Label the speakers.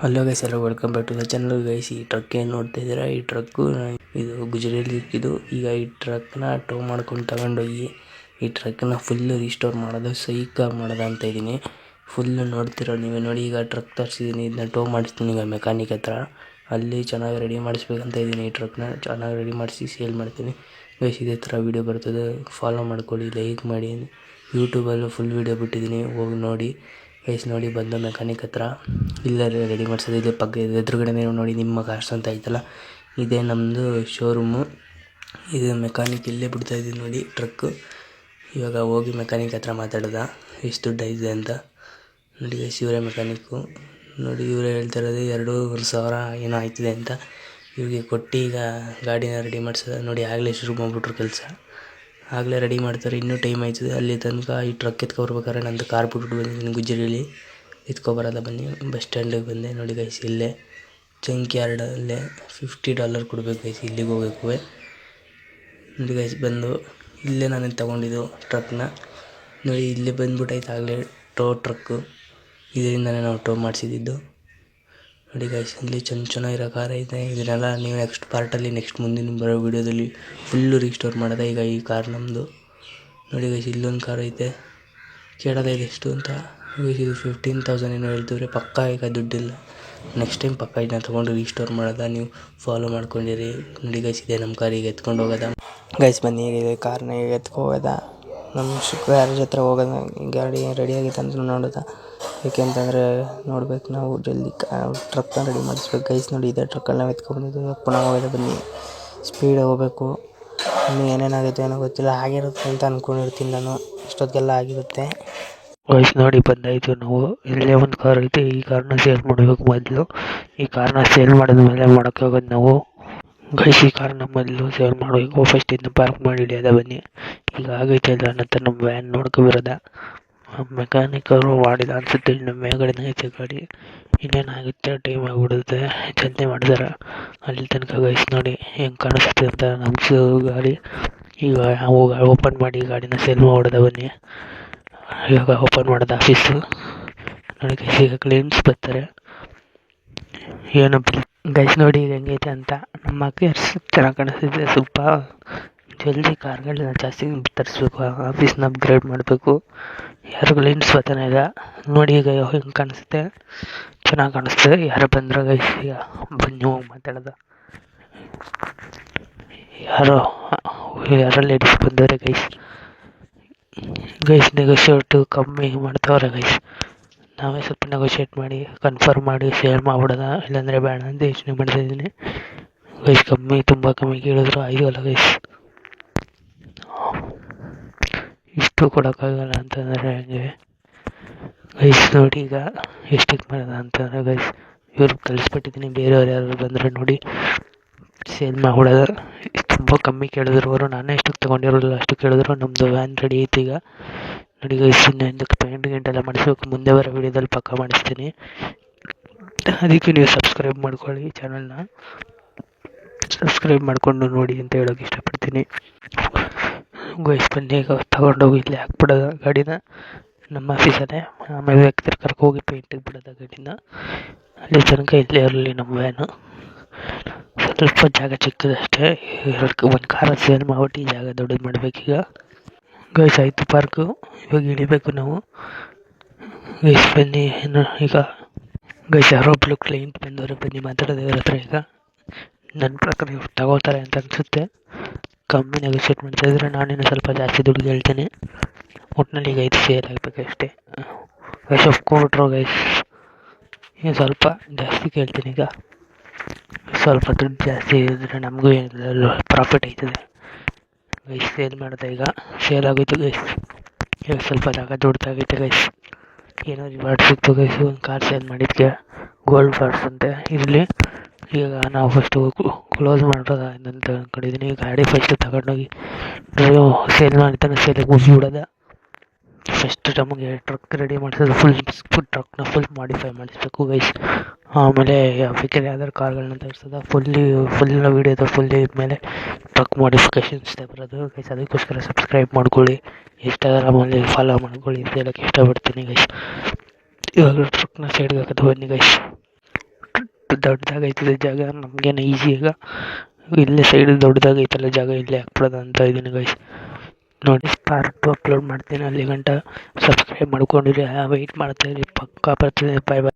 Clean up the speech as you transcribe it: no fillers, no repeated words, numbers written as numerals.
Speaker 1: Hello guys, ಎಲ್ಲ welcome back to the channel. Guys, ಈ truck ಏನು ನೋಡ್ತಾ ಇದ್ದೀರಾ, ಈ ಟ್ರಕ್ಕು ಇದು ಗುಜರಿಯಲ್ಲಿ ಸಿಕ್ಕಿದ್ದು. ಈಗ ಈ ಟ್ರಕ್ನ ಟೋ ಮಾಡ್ಕೊಂಡು ತಗೊಂಡೋಗಿ ಈ ಟ್ರಕ್ನ ಫುಲ್ಲು ರೀಸ್ಟೋರ್ ಮಾಡೋದು, ಸೈಕಾಗಿ ಮಾಡೋದು ಅಂತ ಇದ್ದೀನಿ. ಫುಲ್ಲು ನೋಡ್ತಿರೋ ನೀವೇ ನೋಡಿ. ಈಗ ಟ್ರಕ್ ತರಿಸಿದ್ದೀನಿ, ಇದನ್ನ ಟೋ ಮಾಡಿಸ್ತೀನಿ ಈಗ ಮೆಕ್ಯಾನಿಕ್ ಹತ್ರ. ಅಲ್ಲಿ ಚೆನ್ನಾಗಿ ರೆಡಿ ಮಾಡಿಸ್ಬೇಕಂತ ಇದ್ದೀನಿ. ಈ ಟ್ರಕ್ನ ಚೆನ್ನಾಗಿ ರೆಡಿ ಮಾಡಿಸಿ ಸೇಲ್ ಮಾಡ್ತೀನಿ. ಗೈಸ್, ಇದೇ ಥರ ವೀಡಿಯೋ ಬರ್ತದೆ, ಫಾಲೋ ಮಾಡ್ಕೊಳ್ಳಿ, ಲೈಕ್ ಮಾಡಿ. ಯೂಟ್ಯೂಬಲ್ಲೂ ಫುಲ್ ವೀಡಿಯೋ ಬಿಟ್ಟಿದ್ದೀನಿ, ಹೋಗಿ ನೋಡಿ. ಗೈಸ್ ನೋಡಿ, ಬಂದು ಮೆಕ್ಯಾನಿಕ್ ಹತ್ರ ಇಲ್ಲೇ ರೆಡಿ ಮಾಡಿಸೋದು. ಇದೇ ಪಕ್ಕ ಎದುರುಗಡೆ ನೋಡಿ, ನಿಮ್ಮ ಕಾರ್ಸ್ ಅಂತ ಐತಲ್ಲ, ಇದೇ ನಮ್ಮದು ಶೋರೂಮು. ಇದು ಮೆಕ್ಯಾನಿಕ್ ಇಲ್ಲೇ ಬಿಡ್ತಾಯಿದ್ದೀನಿ ನೋಡಿ ಟ್ರಕ್ಕು. ಇವಾಗ ಹೋಗಿ ಮೆಕ್ಯಾನಿಕ್ ಹತ್ರ ಮಾತಾಡೋದ ಎಷ್ಟು ದುಡ್ಡು ಆಯಿತು ಅಂತ. ನೋಡಿ ಗೈಸ್, ಇವರೇ ಮೆಕ್ಯಾನಿಕ್ಕು. ನೋಡಿ, ಇವರೇ ಹೇಳ್ತಿರೋದು 2,500 ಏನೋ ಆಯ್ತದೆ ಅಂತ. ಇವ್ರಿಗೆ ಕೊಟ್ಟು ಈಗ ಗಾಡಿನ ರೆಡಿ ಮಾಡಿಸೋದು. ನೋಡಿ, ಆಗಲೇ ಶುರು ಮಾಡಿಬಿಟ್ರು ಕೆಲಸ. ಆಗಲೇ ರೆಡಿ ಮಾಡ್ತಾರೆ, ಇನ್ನೂ ಟೈಮ್ ಆಯ್ತದೆ. ಅಲ್ಲಿ ತನಕ ಈ ಟ್ರಕ್ ಎತ್ಕೊಬರ್ಬೇಕಾದ್ರೆ ನಂದು ಕಾರ್ ಬಿಟ್ಬಿಟ್ಟು ಬಂದಿದ್ದೀನಿ ಗುಜರಿಯಲ್ಲಿ. ಎತ್ಕೊಬರೋದ ಬನ್ನಿ. ಬಸ್ ಸ್ಟ್ಯಾಂಡಿಗೆ ಬಂದೆ ನೋಡಿ ಗೈಸ್. ಇಲ್ಲೇ ಜಂಕ್ ಯಾರ್ಡಲ್ಲೇ $50 ಕೊಡಬೇಕು ಗೈಸ್, ಇಲ್ಲಿಗೆ ಹೋಗಬೇಕು. ನೋಡಿ ಗೈಸ್, ಬಂದು ಇಲ್ಲೇ ನಾನು ತೊಗೊಂಡಿದ್ದು ಟ್ರಕ್ನ. ನೋಡಿ, ಇಲ್ಲೇ ಬಂದ್ಬಿಟ್ಟಾಯ್ತು ಆಗಲೇ ಟೋ ಟ್ರಕ್ಕು. ಇದರಿಂದನೇ ನಾವು ಟೋ ಮಾಡಿಸಿದ್ದು. ನೋಡಿ ಗೈಸ್, ಇಲ್ಲಿ ಚೆನ್ನಾಗಿರೋ ಕಾರ್ ಐತೆ. ಇದನ್ನೆಲ್ಲ ನೀವು ನೆಕ್ಸ್ಟ್ ಪಾರ್ಟಲ್ಲಿ, ಮುಂದಿನ ಬರೋ ವೀಡಿಯೋದಲ್ಲಿ ಫುಲ್ಲು ರೀಸ್ಟೋರ್ ಮಾಡೋದ. ಈಗ ಈ ಕಾರ್ ನಮ್ಮದು. ನೋಡಿ ಗೈಸ್, ಇಲ್ಲೊಂದು ಕಾರ್ ಐತೆ. ಕೇಳೋದ ಇದೆ ಎಷ್ಟು ಅಂತ. ಇದು 15,000 ಏನೋ ಹೇಳ್ತಿದ್ರೆ. ಪಕ್ಕ ಈಗ ದುಡ್ಡಿಲ್ಲ. ನೆಕ್ಸ್ಟ್ ಟೈಮ್ ಪಕ್ಕ ಇದನ್ನ ತೊಗೊಂಡು ರೀಸ್ಟೋರ್ ಮಾಡೋದ. ನೀವು ಫಾಲೋ ಮಾಡ್ಕೊಂಡಿರಿ. ನೋಡಿ ಗೈಸ್, ಇದೆ ನಮ್ಮ ಕಾರ್. ಈಗ ಎತ್ಕೊಂಡು ಹೋಗೋದ ಗೈಸ್. ಬನ್ನಿ, ಈಗ ಕಾರ್ನ ಈಗ ಎತ್ಕೋಗೋದ. ನಮ್ಮ ಗ್ಯಾರೇಜ್ ಹತ್ರ ಹೋಗೋದ. ಗಾಡಿ ರೆಡಿ ಆಗೈತೆ ಅಂತ ನೋಡೋದ. ಏಕೆಂತಂದರೆ ನೋಡ್ಬೇಕು, ನಾವು ಜಲ್ದಿ ಟ್ರಕ್ನ ರೆಡಿ ಮಾಡಿಸ್ಬೇಕು ಗೈಸ್. ನೋಡಿ, ಇದೇ ಟ್ರಕ್ಕಲ್ಲಿ ನಾವು ಎತ್ಕೊಂಡ್ಬಂದಿದ್ದು. ಪುನಃ ಹೋಗೋದ. ಬನ್ನಿ, ಸ್ಪೀಡಾಗಿ ಹೋಗಬೇಕು. ಇನ್ನೂ ಏನೇನಾಗುತ್ತೆ ಏನೋ ಗೊತ್ತಿಲ್ಲ, ಆಗಿರುತ್ತೆ ಅಂತ ಅಂದ್ಕೊಂಡಿರ್ತೀನಿ ನಾನು. ಇಷ್ಟೊತ್ತಿಗೆಲ್ಲ ಆಗಿರುತ್ತೆ ಗೈಸ್. ನೋಡಿ, ಬಂದಾಯಿತು. ನಾವು ಇಲ್ಲೇ ಒಂದು ಕಾರ್ ಐತೆ. ಈ ಕಾರ್ನ ಸೇಲ್ ಮಾಡಬೇಕು ಮೊದಲು. ಈ ಕಾರ್ನ ಸೇಲ್ ಮಾಡಿದ್ಮೇಲೆ ಮಾಡೋಕ್ಕೆ ಹೋಗೋದು ನಾವು ಗೈಸ್. ಈ ಕಾರ್ನ ಮೊದಲು ಸೇಲ್ ಮಾಡಬೇಕು. ಫಸ್ಟ್ ಇದನ್ನ ಪಾರ್ಕ್ ಮಾಡಿ ಹಿಡಿಯೋದ. ಬನ್ನಿ, ಈಗ ಆಗೈತೆ ಇಲ್ಲ ಅನ್ನೋ ನಮ್ಮ ವ್ಯಾನ್ ನೋಡ್ಕೊಬರೋದ. ಮೆಕ್ಯಾನಿಕ್ ಅವರು ಮಾಡಿದ ಅನಿಸುತ್ತೆ. ಇನ್ನು ಮೇಲ್ಗಡೆನೇ ಐತೆ ಗಾಡಿ. ಇನ್ನೇನಾಗುತ್ತೆ, ಟೈಮ್ ಆಗಿಬಿಡುತ್ತೆ. ಜಲ್ದಿ ಮಾಡಿದಾರೆ ಅಲ್ಲಿ ತನಕ ಗೈಸ್. ನೋಡಿ ಹೆಂಗೆ ಕಾಣಿಸುತ್ತೆ ಅಂತ ನಮ್ಮ ಗಾಡಿ. ಈಗ ನಾವು ಓಪನ್ ಮಾಡಿ ಗಾಡಿನ ಸೇಲ್ ಮಾಡೋದ. ಬನ್ನಿ, ಇವಾಗ ಓಪನ್ ಮಾಡೋದು ಆಫೀಸು. ನೋಡಿ ಗೈಸ್, ಈಗ ಕ್ಲೀನ್ಸ್ ಬರ್ತಾರೆ. ಏನು ಗೈಸ್, ನೋಡಿ ಈಗ ಹೆಂಗೈತೆ ಅಂತ. ನಮ್ಮ ಚೆನ್ನಾಗಿ ಕಾಣಿಸ್ತಿದೆ. ಸ್ವಲ್ಪ ಜಲ್ದಿ ಕಾರ್ಗಳನ್ನ ಜಾಸ್ತಿ ತರಿಸ್ಬೇಕು. ಆಫೀಸ್ನ ಅಪ್ಗ್ರೇಡ್ ಮಾಡಬೇಕು. ಯಾರು ಕ್ಲೀನ್ಸ್ ಬರ್ತಾನೆ ಇಲ್ಲ. ನೋಡಿ ಈಗ ಹೆಂಗೆ ಕಾಣಿಸುತ್ತೆ, ಚೆನ್ನಾಗಿ ಕಾಣಿಸ್ತದೆ. ಯಾರು ಬಂದ್ರೆ ಗೈಸ್, ಈಗ ಬನ್ನಿ ಹೋಗಿ ಮಾತಾಡೋದು. ಯಾರೋ ಲೇಡೀಸ್ ಬಂದವ್ರೆ ಗೈಸ್. ನೆಗೋಷಿಯೇಟು ಕಮ್ಮಿ ಮಾಡ್ತಾವ್ರೆ ಗೈಸ್. ನಾವೇ ಸ್ವಲ್ಪ ನೆಗೋಷಿಯೇಟ್ ಮಾಡಿ ಕನ್ಫರ್ಮ್ ಮಾಡಿ ಶೇರ್ ಮಾಡ್ಬಿಡೋದ. ಇಲ್ಲಾಂದರೆ ಬೇಡ ಅಂತ ಯೋಚನೆ ಮಾಡ್ತಾಯಿದ್ದೀನಿ ಗೈಸ್. ತುಂಬ ಕಮ್ಮಿ ಕೇಳಿದ್ರು ಆಯ್ತಲ್ಲ ಗೈಸ್. ಇಷ್ಟು ಕೊಡೋಕ್ಕಾಗಲ್ಲ ಅಂತಂದರೆ ಹೆಂಗೆ ಗೈಸ್. ನೋಡಿ ಈಗ ಎಷ್ಟಕ್ಕೆ ಮಾಡೋದ ಅಂತಂದರೆ ಗೈಸ್, ಇವ್ರಿಗೆ ಕಳಿಸ್ಬಿಟ್ಟಿದ್ದೀನಿ. ಬೇರೆಯವ್ರು ಯಾರು ಬಂದರೆ ನೋಡಿ ಸೇಲ್ ಮಾಡ್ಬಿಡೋದು. ತುಂಬ ಕಮ್ಮಿ ಕೇಳಿದ್ರು ಅವರು. ನಾನೇ ಎಷ್ಟಕ್ಕೆ ತೊಗೊಂಡಿರೋಲ್ಲ ಅಷ್ಟು ಕೇಳಿದ್ರು. ನಮ್ಮದು ವ್ಯಾನ್ ರೆಡಿ ಐತೆ ಈಗ. ನೋಡಿ ಗೈಸ್, ಇನ್ನೊಂದು ಪೇಂಟ್ ಗಿಂಟೆಲ್ಲ ಮಾಡಿಸ್ಬೇಕು. ಮುಂದೆ ಬರೋ ವೀಡಿಯೋದಲ್ಲಿ ಪಕ್ಕ ಮಾಡಿಸ್ತೀನಿ. ಅದಕ್ಕೆ ನೀವು ಸಬ್ಸ್ಕ್ರೈಬ್ ಮಾಡ್ಕೊಳ್ಳಿ, ಚಾನಲ್ನ ಸಬ್ಸ್ಕ್ರೈಬ್ ಮಾಡಿಕೊಂಡು ನೋಡಿ ಅಂತ ಹೇಳೋಕೆ ಇಷ್ಟಪಡ್ತೀನಿ ಗೈಸ್. ಬನ್ನಿ, ಈಗ ತಗೊಂಡೋಗಿ ಇಲ್ಲೇ ಹಾಕ್ಬಿಡೋದು ಗಾಡಿನ ನಮ್ಮ ಆಫೀಸಲ್ಲೇ. ಆಮೇಲೆ ವ್ಯಕ್ತಿ ಕರ್ಕೋಗಿ ಪೇಂಟಿಗೆ ಬಿಡೋದ ಗಾಡಿನ. ಅಲ್ಲಿ ತನಕ ಇಲ್ಲೇ ಇರಲಿ ನಮ್ಮ ವ್ಯಾನು. ಸ್ವಲ್ಪ ಜಾಗ ಚಿಕ್ಕದು ಅಷ್ಟೇ. ಒಂದು ಕಾರ ಸೇಲ್ ಮಾಡ್ಬಿಟ್ಟು ಈ ಜಾಗ ದೊಡ್ಡದು ಮಾಡಬೇಕೀಗ ಗೈಸ್. ಆಯಿತು ಪಾರ್ಕು. ಇವಾಗ ಹಿಡಿಬೇಕು ನಾವು ಗೈಸ್. ಬನ್ನಿ ಈಗ ಗೈಸ್, ಯಾರೊಬ್ಳು ಕ್ಲೈಂಟ್ ಬಂದವರು. ಬನ್ನಿ ಮಾತಾಡೋದು ಇವ್ರ ಹತ್ರ. ಈಗ ನನ್ನ ಪ್ರಕಾರ ಇವ್ರು ತಗೋತಾರೆ ಅಂತ ಅನಿಸುತ್ತೆ. ಕಮ್ಮಿ ನೆಗೋಷಿಯೇಟ್ ಮಾಡ್ತಾಯಿದ್ರೆ ನಾನೇನು ಸ್ವಲ್ಪ ಜಾಸ್ತಿ ದುಡ್ಡು ಹೇಳ್ತೇನೆ. ಒಟ್ಟಿನಲ್ಲಿ ಈಗ ಇದು ಸೇಲ್ ಆಗಬೇಕಷ್ಟೇ ಗೈಸ್. ಒಪ್ಕೊಂಡ್ಬಿಟ್ರು ಗೈಸ್. ಈಗ ಸ್ವಲ್ಪ ಜಾಸ್ತಿ ಕೇಳ್ತೀನಿ. ಈಗ ಸ್ವಲ್ಪ ದುಡ್ಡು ಜಾಸ್ತಿ ಇದ್ದರೆ ನಮಗೂ ಏನಿಲ್ಲ ಪ್ರಾಫಿಟ್ ಆಯ್ತದೆ ಗೈಸ್. ಸೇಲ್ ಮಾಡಿದೆ, ಈಗ ಸೇಲ್ ಆಗೋಯ್ತು ಗೈಸ್. ಈಗ ಸ್ವಲ್ಪ ಜಾಗ ದೊಡ್ಡದಾಗೈತೆ ಗೈಸ್. ಏನೋ ರಿವಾರ್ಡ್ ಸಿಕ್ತು ಗೈಸ್. ಒಂದು ಕಾರ್ ಸೇಲ್ ಮಾಡಿದ್ದಕ್ಕೆ ಗೋಲ್ಡ್ ಬಾರ್ಸ್ ಅಂತೆ ಇರಲಿ. ಈಗ ನಾವು ಫಸ್ಟು ಕ್ಲೋಸ್ ಮಾಡೋದ ಅಂತ ಅಂದ್ಕೊಂಡಿದ್ದೀನಿ. ಗಾಡಿ ಫಸ್ಟು ತಗೊಂಡೋಗಿ ಸೇಲ್ ಮಾಡ್ತಾನೆ ಸೇಲಿಗೆ ಮುಗಿಸ್ಬಿಡೋದ. ಫಸ್ಟ್ ನಮಗೆ ಟ್ರಕ್ ರೆಡಿ ಮಾಡಿಸೋದು. ಟ್ರಕ್ನ ಫುಲ್ ಮಾಡಿಫೈ ಮಾಡಿಸ್ಬೇಕು ಗೈಸ್. ಆಮೇಲೆ ಬೇಕಿದ್ರೆ ಯಾವ್ದಾದ್ರು ಕಾರ್ಗಳನ್ನ ತರಿಸೋದ. ಫುಲ್ ವೀಡಿಯೋದ ಫುಲ್ ಇದ್ಮೇಲೆ ಟ್ರಕ್ ಮಾಡಿಫಿಕೇಷನ್ಸ್ ಬರೋದು ಗೈಸ್. ಅದಕ್ಕೋಸ್ಕರ ಸಬ್ಸ್ಕ್ರೈಬ್ ಮಾಡ್ಕೊಳ್ಳಿ, ಇನ್ಸ್ಟಾಗ್ರಾಮಲ್ಲಿ ಫಾಲೋ ಮಾಡ್ಕೊಳ್ಳಿ ಅಂತ ಹೇಳೋಕ್ಕೆ ಇಷ್ಟಪಡ್ತೀನಿ ಗೈಸ್. ಇವಾಗ ಟ್ರಕ್ನ ಸೈಡ್ಗೆ ಹಾಕೋದು ಬನ್ನಿ ಗೈಸ್. ದೊಡ್ಡದಾಗೈತದೆ ಜಾಗ, ನಮಗೇನು ಈಸಿ ಈಗ. ಇಲ್ಲೇ ಸೈಡ್ ದೊಡ್ಡದಾಗೈತಲ್ಲ ಜಾಗ, ಇಲ್ಲೇ ಹಾಕ್ಬಿಡೋದು ಅಂತ ಇದೀನಿ ಗೈಸ್. ನೋಡಿ ಪಾರ್ಟ್ 2 ಅಪ್ಲೋಡ್ ಮಾಡ್ತೀನಿ. ಅಲ್ಲಿ ಗಂಟ ಸಬ್ಸ್ಕ್ರೈಬ್ ಮಾಡ್ಕೊಂಡಿರಿ, ವೆಯ್ಟ್ ಮಾಡ್ತಾಯಿರಿ, ಪಕ್ಕಾ ಬರ್ತದೆ. ಬಾಯ್ ಬಾಯ್.